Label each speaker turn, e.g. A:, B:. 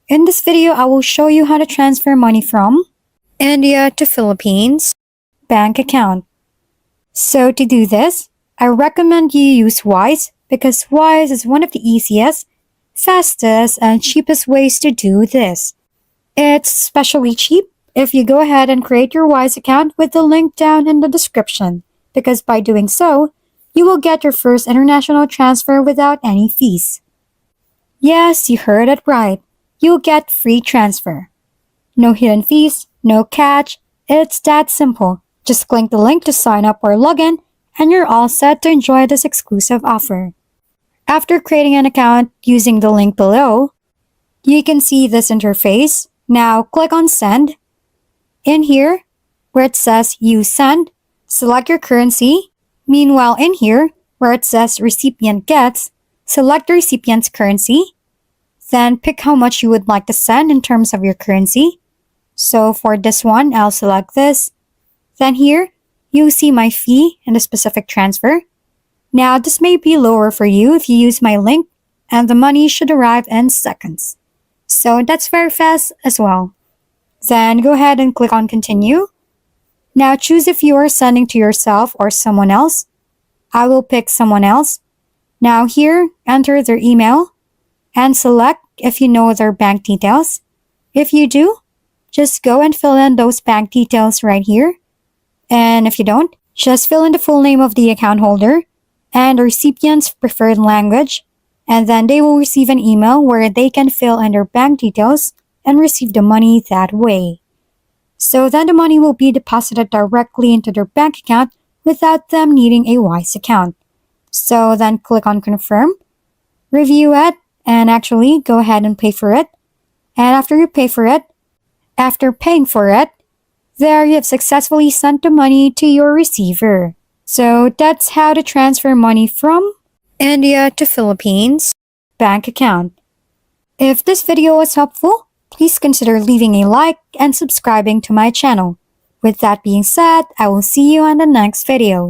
A: In this video, I will show you how to transfer money from India to Philippines bank account. So to do this, I recommend you use Wise because Wise is one of the easiest, fastest, and cheapest ways to do this. It's especially cheap if you go ahead and create your Wise account with the link down in the description, because by doing so, you will get your first international transfer without any fees. Yes, you heard it right. You'll get free transfer. No hidden fees, no catch. It's that simple. Just click the link to sign up or log in, and you're all set to enjoy this exclusive offer. After creating an account using the link below, you can see this interface. Now click on Send. In here, where it says Use Send, select your currency. Meanwhile, in here, where it says Recipient Gets, select the recipient's currency. Then pick how much you would like to send in terms of your currency. So for this one, I'll select this. Then here, you'll see my fee and the specific transfer. Now, this may be lower for you if you use my link, and the money should arrive in seconds. So that's very fast as well. Then go ahead and click on Continue. Now choose if you are sending to yourself or someone else. I will pick someone else. Now here, enter their email and select if you know their bank details. If you do, just go and fill in those bank details right here. And if you don't, just fill in the full name of the account holder and the recipient's preferred language, and then they will receive an email where they can fill in their bank details and receive the money that way. So then the money will be deposited directly into their bank account without them needing a Wise account. So then click on Confirm, review it, and actually go ahead and pay for it. And after you pay for it, after paying for it, there you have successfully sent the money to your receiver. So that's how to transfer money from India to Philippines bank account. If this video was helpful, please consider leaving a like and subscribing to my channel. With that being said, I will see you on the next video.